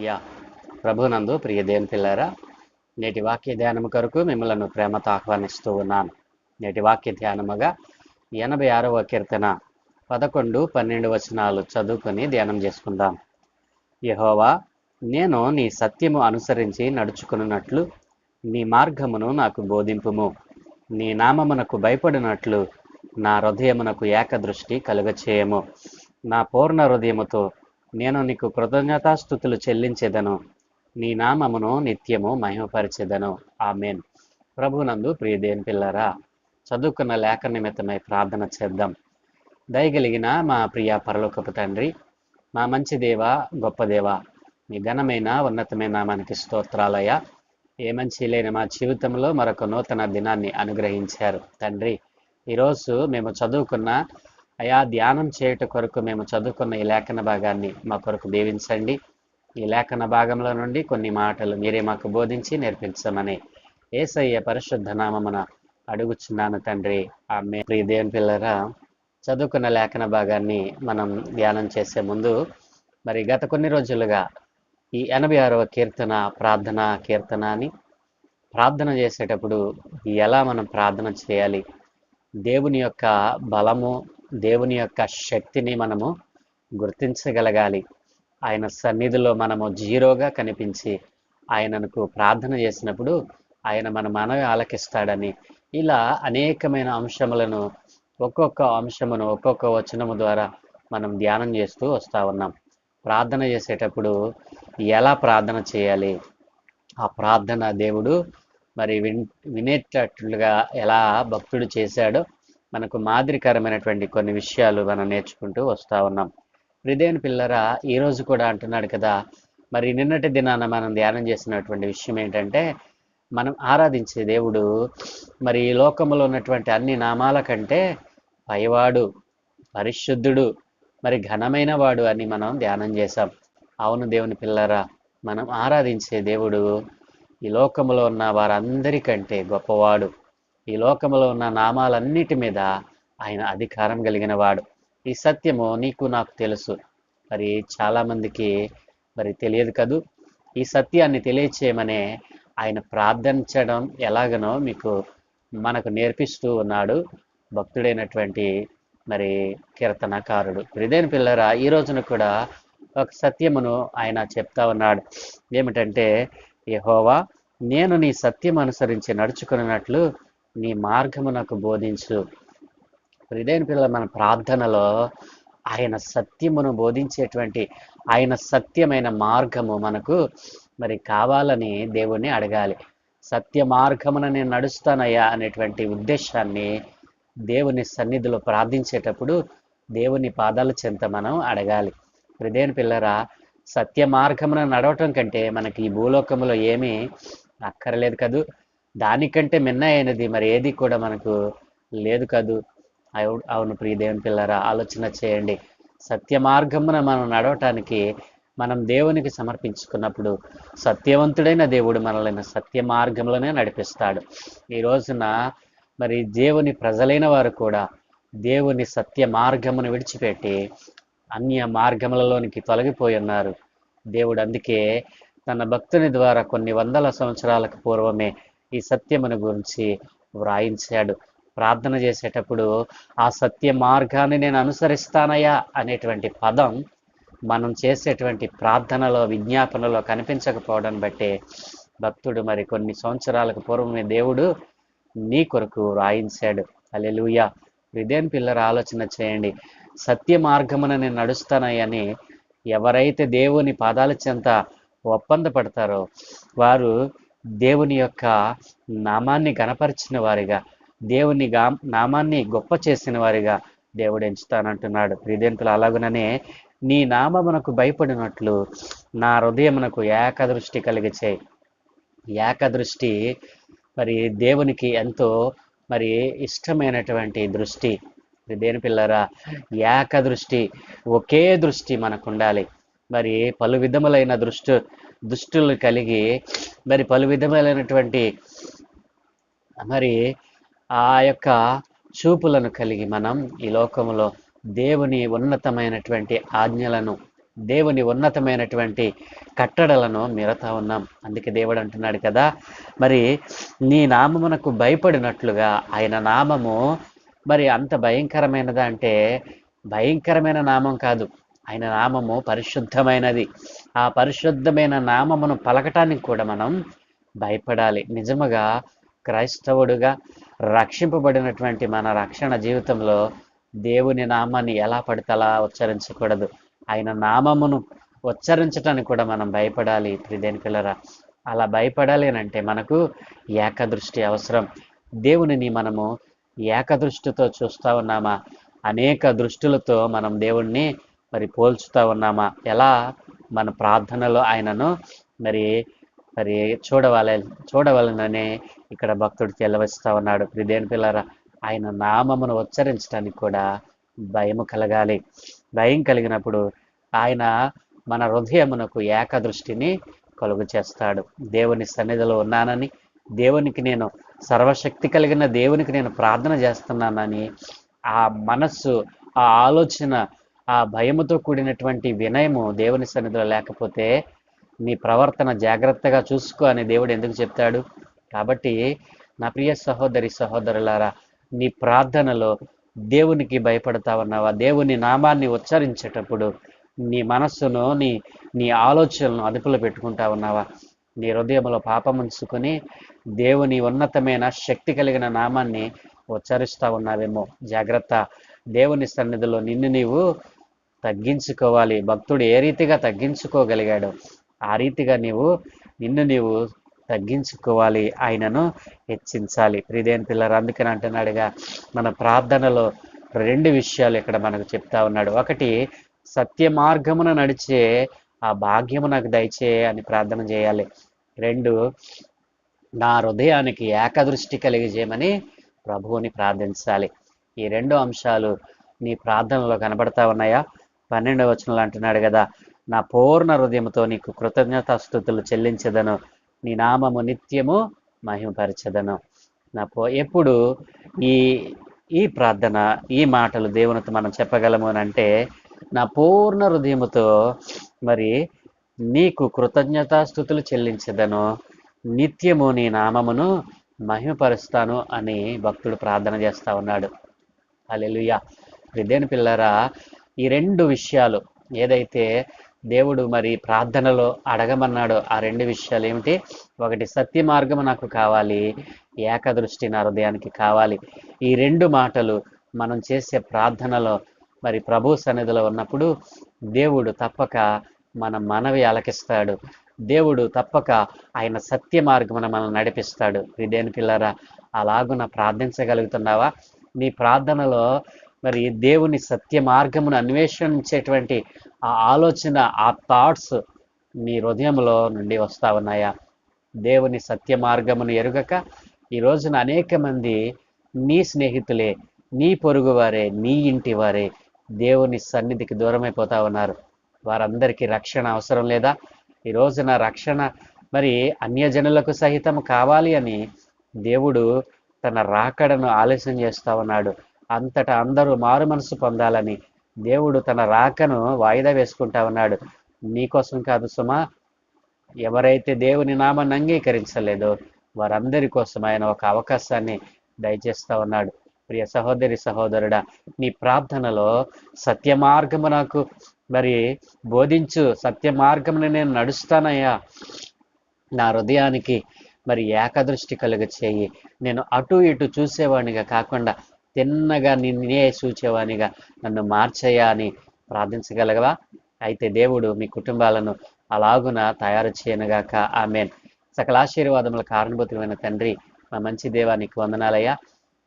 హల్లెలూయా. ప్రభునందు ప్రియ దేవుని పిల్లారా, నేటి వాక్య ధ్యానము కొరకు మిమ్మలను ప్రేమతో ఆహ్వానిస్తూ ఉన్నాను. నేటి వాక్య ధ్యానముగా 86వ కీర్తన 11, 12 వచనాలు చదువుకొని ధ్యానం చేసుకుందాం. యెహోవా, నేను నీ సత్యము అనుసరించి నడుచుకున్నట్లు నీ మార్గమును నాకు బోధింపుము. నీ నామమునకు భయపడినట్లు నా హృదయమునకు ఏకదృష్టి కలుగచేయము. నా పూర్ణ హృదయముతో నేను నీకు కృతజ్ఞతాస్తుతులు చెల్లించెదను. నీ నామమును నిత్యము మహిమపరిచెదను. ఆమేన్. ప్రభునందు ప్రియ దేవుని పిల్లరా, చదువుకున్న లేఖ నిమిత్తమై ప్రార్థన చేద్దాం. దయగలిగిన మా ప్రియ పరలోకపు తండ్రి, మా మంచి దేవ, గొప్ప దేవ, మీ ఘనమైన ఉన్నతమైన నామానికి స్తోత్రాలయ. ఏ మంచి లేని మా జీవితంలో మరొక నూతన దినాన్ని అనుగ్రహించారు తండ్రి. ఈరోజు మేము చదువుకున్న ధ్యానం చేయుట కొరకు మేము చదువుకున్న ఈ లేఖన భాగాన్ని మా కొరకు దీవించండి. ఈ లేఖన భాగంలో నుండి కొన్ని మాటలు మీరే మాకు బోధించి నేర్పించమని యేసయ్య పరిశుద్ధ నామమున అడుగుచున్నాను తండ్రి. ఆమేన్. ప్రియ దేవుని పిల్లరా, చదువుకున్న లేఖన భాగాన్ని మనం ధ్యానం చేసే ముందు మరి గత కొన్ని రోజులుగా ఈ 86వ కీర్తన ప్రార్థన కీర్తన అని ప్రార్థన చేసేటప్పుడు ఎలా మనం ప్రార్థన చేయాలి, దేవుని యొక్క బలము, దేవుని యొక్క శక్తిని మనము గుర్తించగలగాలి. ఆయన సన్నిధిలో మనము జీరోగా కనిపించి ఆయనకు ప్రార్థన చేసినప్పుడు ఆయన మన మనవి ఆలకిస్తాడని, ఇలా అనేకమైన అంశములను ఒక్కొక్క అంశమును ఒక్కొక్క వచనము ద్వారా మనం ధ్యానం చేస్తూ వస్తూ ఉన్నాం. ప్రార్థన చేసేటప్పుడు ఎలా ప్రార్థన చేయాలి, ఆ ప్రార్థన దేవుడు మరి వినేటట్లుగా ఎలా భక్తుడు చేశాడో మనకు మాదిరికరమైనటువంటి కొన్ని విషయాలు మనం నేర్చుకుంటూ వస్తూ ఉన్నాం. ప్రియదేవుని పిల్లరా, ఈరోజు కూడా అంటున్నాడు కదా, మరి నిన్నటి దినాన మనం ధ్యానం చేసినటువంటి విషయం ఏంటంటే, మనం ఆరాధించే దేవుడు మరి ఈ లోకంలో ఉన్నటువంటి అన్ని నామాల కంటే పైవాడు, పరిశుద్ధుడు, మరి ఘనమైన వాడు అని మనం ధ్యానం చేశాం. అవును దేవుని పిల్లరా, మనం ఆరాధించే దేవుడు ఈ లోకంలో ఉన్న వారందరికంటే గొప్పవాడు. ఈ లోకంలో ఉన్న నామాలన్నిటి మీద ఆయన అధికారం కలిగిన వాడు. ఈ సత్యము నీకు నాకు తెలుసు, మరి చాలామందికి మరి తెలియదు కదూ. ఈ సత్యాన్ని తెలియచేయమనే ఆయన ప్రార్థించడం ఎలాగనో మనకు నేర్పిస్తూ ఉన్నాడు భక్తుడైనటువంటి మరి కీర్తనకారుడు. హృదయని పిల్లరా, ఈ రోజున కూడా ఒక సత్యమును ఆయన చెప్తా ఉన్నాడు. ఏమిటంటే, యెహోవా, నేను నీ సత్యం అనుసరించి నడుచుకున్నట్లు నీ మార్గము నాకు బోధించు. హృదయని పిల్లల, మన ప్రార్థనలో ఆయన సత్యమును బోధించేటువంటి ఆయన సత్యమైన మార్గము మనకు మరి కావాలని దేవుణ్ణి అడగాలి. సత్య మార్గమున నేను నడుస్తానయ్యా అనేటువంటి ఉద్దేశాన్ని దేవుని సన్నిధిలో ప్రార్థించేటప్పుడు దేవుని పాదాల చెంత మనం అడగాలి. హృదయని పిల్లరా, సత్య మార్గమున నడవటం కంటే మనకి ఈ భూలోకంలో ఏమీ అక్కర్లేదు కదూ. దానికంటే మిన్న అయినది మరి ఏది కూడా మనకు లేదు కదూ. అవును ప్రియ దేవుని పిల్లరా, ఆలోచన చేయండి. సత్య మార్గమున మనం నడవటానికి మనం దేవునికి సమర్పించుకున్నప్పుడు సత్యవంతుడైన దేవుడు మనల్ని సత్య మార్గంలోనే నడిపిస్తాడు. ఈ రోజున మరి దేవుని ప్రజలైన వారు కూడా దేవుని సత్య మార్గమును విడిచిపెట్టి అన్య మార్గములలోనికి తొలగిపోయి ఉన్నారు. దేవుడు అందుకే తన భక్తుని ద్వారా కొన్ని వందల సంవత్సరాలకు పూర్వమే ఈ సత్యమును గురించి వ్రాయించాడు. ప్రార్థన చేసేటప్పుడు ఆ సత్య మార్గాన్ని నేను అనుసరిస్తానయ్యా అనేటువంటి పదం మనం చేసేటువంటి ప్రార్థనలో, విజ్ఞాపనలో కనిపించకపోవడం బట్టే భక్తుడు మరి కొన్ని సంవత్సరాలకు పూర్వమే దేవుడు నీ కొరకు వ్రాయించాడు. హల్లెలూయా. హృదయని పిల్లల, ఆలోచన చేయండి. సత్య మార్గమున నేను నడుస్తానని ఎవరైతే దేవుని పాదాల చెంత ఒప్పందపడతారో వారు దేవుని యొక్క నామాన్ని గణపరిచిన వారిగా, దేవుని నామాన్ని గొప్ప చేసిన వారిగా దేవుడు ఎంచుతానంటున్నాడు. హృదయంతులు, అలాగుననే నీ నామమునకు భయపడినట్లు నా హృదయమునకు ఏకదృష్టి కలిగి చేయి. ఏకదృష్టి మరి దేవునికి ఎంతో మరి ఇష్టమైనటువంటి దృష్టి. దేని పిల్లరా, ఏకదృష్టి, ఒకే దృష్టి మనకు ఉండాలి. మరి పలు విధములైన దృష్టులు కలిగి మరి పలు విధములైనటువంటి మరి ఆ యొక్క చూపులను కలిగి మనం ఈ లోకంలో దేవుని ఉన్నతమైనటువంటి ఆజ్ఞలను, దేవుని ఉన్నతమైనటువంటి కట్టడలను మీరుతా ఉన్నాం. అందుకే దేవుడు అంటున్నాడు కదా, మరి నీ నామమునకు భయపడినట్లుగా ఆయన నామము మరి అంత భయంకరమైనదా అంటే, భయంకరమైన నామం కాదు, ఆయన నామము పరిశుద్ధమైనది. ఆ పరిశుద్ధమైన నామమును పలకటానికి కూడా మనం భయపడాలి. నిజముగా క్రైస్తవుడుగా రక్షింపబడినటువంటి మన రక్షణ జీవితంలో దేవుని నామాన్ని ఎలా పడితే అలా ఉచ్చరించకూడదు. ఆయన నామమును ఉచ్చరించటానికి కూడా మనం భయపడాలి. ప్రియదేని పిల్లరా, అలా భయపడాలి అని అంటే మనకు ఏకదృష్టి అవసరం. దేవునిని మనము ఏకదృష్టితో చూస్తూ ఉన్నామా? అనేక దృష్టిలతో మనం దేవుణ్ణి మరి పోల్చుతూ ఉన్నామా? ఎలా మన ప్రార్థనలో ఆయనను మరి మరి చూడవలనని ఇక్కడ భక్తుడు తెలవిస్తూ ఉన్నాడు. ప్రియదేని పిల్లరా, ఆయన నామమును ఉచ్చరించడానికి కూడా భయము కలగాలి. భయం కలిగినప్పుడు ఆయన మన హృదయమునకు ఏకదృష్టిని కలుగు చేస్తాడు. దేవుని సన్నిధిలో ఉన్నానని, దేవునికి నేను సర్వశక్తి కలిగిన దేవునికి నేను ప్రార్థన చేస్తున్నానని ఆ మనస్సు, ఆ ఆలోచన, ఆ భయముతో కూడినటువంటి వినయము దేవుని సన్నిధిలో లేకపోతే నీ ప్రవర్తన జాగ్రత్తగా చూసుకో అని దేవుడు ఎందుకు చెప్తాడు? కాబట్టి నా ప్రియ సహోదరి సహోదరులారా, నీ ప్రార్థనలో దేవునికి భయపడతా ఉన్నావా? దేవుని నామాన్ని ఉచ్చరించేటప్పుడు నీ మనస్సును, నీ ఆలోచనలను అదుపులో పెట్టుకుంటా ఉన్నావా? నీ హృదయంలో పాపం ఉంచుకొని దేవుని ఉన్నతమైన శక్తి కలిగిన నామాన్ని ఉచ్చరిస్తూ ఉన్నావేమో. జాగ్రత్త. దేవుని సన్నిధిలో నిన్ను నీవు తగ్గించుకోవాలి. భక్తుడు ఏ రీతిగా తగ్గించుకోగలిగాడో ఆ రీతిగా నిన్ను నీవు తగ్గించుకోవాలి, ఆయనను హెచ్చించాలి. ప్రియదేని పిల్లలు, అందుకని అంటున్నాడుగా, మన ప్రార్థనలో 2 విషయాలు ఇక్కడ మనకు చెప్తా ఉన్నాడు. ఒకటి, సత్య మార్గమున నడిచే ఆ భాగ్యము నాకు దయచేయ అని ప్రార్థన చేయాలి. 2, నా హృదయానికి ఏకదృష్టి కలిగజేయమని ప్రభువుని ప్రార్థించాలి. ఈ 2 అంశాలు నీ ప్రార్థనలో కనబడతా ఉన్నాయా? 12వ వచనంలో అంటున్నాడు కదా, నా పూర్ణ హృదయంతో నీకు కృతజ్ఞతాస్తుతులు చెల్లించదను, నీ నామము నిత్యము మహిమపరచదను. ఎప్పుడు ఈ ప్రార్థన, ఈ మాటలు దేవునితో మనం చెప్పగలము అని అంటే, నా పూర్ణ హృదయముతో మరి నీకు కృతజ్ఞతాస్తుతులు చెల్లించదను, నిత్యము నీ నామమును మహిమపరుస్తాను అని భక్తుడు ప్రార్థన చేస్తా ఉన్నాడు. హల్లెలూయా. ప్రియదేని పిల్లరా, ఈ 2 విషయాలు ఏదైతే దేవుడు మరి ప్రార్థనలో అడగమన్నాడో ఆ 2 విషయాలు ఏమిటి? ఒకటి, సత్య మార్గము నాకు కావాలి, ఏకదృష్టి నా హృదయానికి కావాలి. ఈ 2 మాటలు మనం చేసే ప్రార్థనలో మరి ప్రభు సన్నిధిలో ఉన్నప్పుడు దేవుడు తప్పక మన మనవి ఆలకిస్తాడు. దేవుడు తప్పక ఆయన సత్య మార్గమున మనం నడిపిస్తాడు. ప్రియదేని పిల్లరా, అలాగున ప్రార్థించగలుగుతున్నావా? నీ ప్రార్థనలో మరి దేవుని సత్య మార్గమును అన్వేషించేటువంటి ఆ ఆలోచన, ఆ థాట్స్ నీ హృదయంలో నుండి వస్తా ఉన్నాయా? దేవుని సత్య మార్గమును ఎరుగక ఈ రోజున అనేక మంది నీ స్నేహితులే, నీ పొరుగు వారే, నీ ఇంటి వారే దేవుని సన్నిధికి దూరమైపోతా ఉన్నారు. వారందరికీ రక్షణ అవసరం లేదా? ఈ రోజున రక్షణ మరి అన్యజనులకు సహితం కావాలి అని దేవుడు తన రాకడను ఆలస్యం చేస్తా ఉన్నాడు. అంతటా అందరూ మారు మనసు పొందాలని దేవుడు తన రాకను వాయిదా వేసుకుంటా ఉన్నాడు. నీకోసం కాదు సుమా, ఎవరైతే దేవుని నామాన్ని అంగీకరించలేదో వారందరి కోసం ఆయన ఒక అవకాశాన్ని దయచేస్తా ఉన్నాడు. ప్రియ సహోదరి సహోదరుడా, నీ ప్రార్థనలో సత్య మార్గము నాకు మరి బోధించు, సత్య మార్గమును నేను నడుస్తానయ్యా, నా హృదయానికి మరి ఏకదృష్టి కలుగ చేయి, నేను అటు ఇటు చూసేవాడినిగా కాకుండా తిన్నగా నిన్నే చూచేవానిగా నన్ను మార్చయ్యా అని ప్రార్థించగలగవా? అయితే దేవుడు మీ కుటుంబాలను అలాగున తయారు చేయనుగాక. ఆమేన్. సకల ఆశీర్వాదముల కారణభూతమైన తండ్రి, మా మంచి దేవా, నీకు వందనాలయ్యా.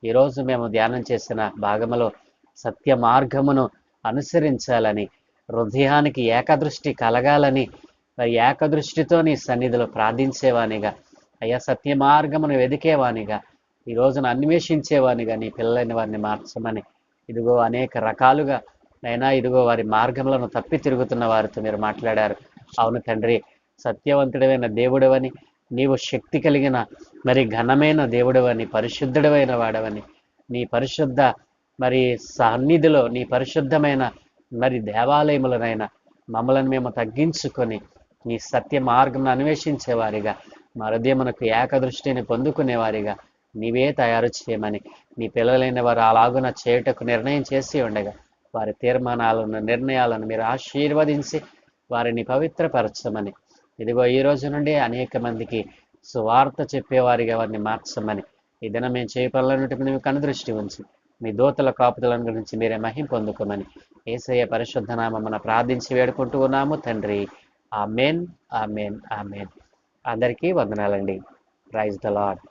ఈరోజు మేము ధ్యానం చేసిన భాగములో సత్య మార్గమును అనుసరించాలని, హృదయానికి ఏకదృష్టి కలగాలని, మరి ఏకదృష్టితో నీ సన్నిధిలో ప్రార్థించేవానిగా అయ్యా, సత్య మార్గమును వెదికేవానిగా, ఈ రోజున అన్వేషించేవానిగా నీ పిల్లలైన వారిని మార్చమని, ఇదిగో అనేక రకాలుగా నైనా ఇదిగో వారి మార్గములను తప్పి తిరుగుతున్న వారితో మీరు మాట్లాడారు. అవును తండ్రి, సత్యవంతుడైన దేవుడవని, నీవు శక్తి కలిగిన మరి ఘనమైన దేవుడవని, పరిశుద్ధుడమైన వాడవని, నీ పరిశుద్ధ మరి సన్నిధిలో, నీ పరిశుద్ధమైన మరి దేవాలయములనైనా మమ్మలను మేము తగ్గించుకొని నీ సత్య మార్గం అన్వేషించేవారిగా మా హృదయమునకు ఏకదృష్టిని పొందుకునేవారిగా నీవే తయారు చేయమని నీ పిల్లలైన వారు అలాగున చేయుటకు నిర్ణయం చేసి ఉండగా వారి తీర్మానాలను నిర్ణయాలను మీరు ఆశీర్వదించి వారిని పవిత్రపరచమని, ఇదిగో ఈ రోజు నుండి అనేక మందికి సువార్త చెప్పేవారిగా వారిని మార్చమని, ఈ దినం మేము చేయ పనులన్నిటిని మీకు కనుదృష్టి ఉంచి మీ దూతల కాపుదలను గురించి మీరే మహిం పొందుకోమని యేసయ్య పరిశుద్ధ నామమున ప్రార్థించి వేడుకుంటూ ఉన్నాము తండ్రి. Amen, amen, amen. అందరికీ వందనాలండి. Praise the lord.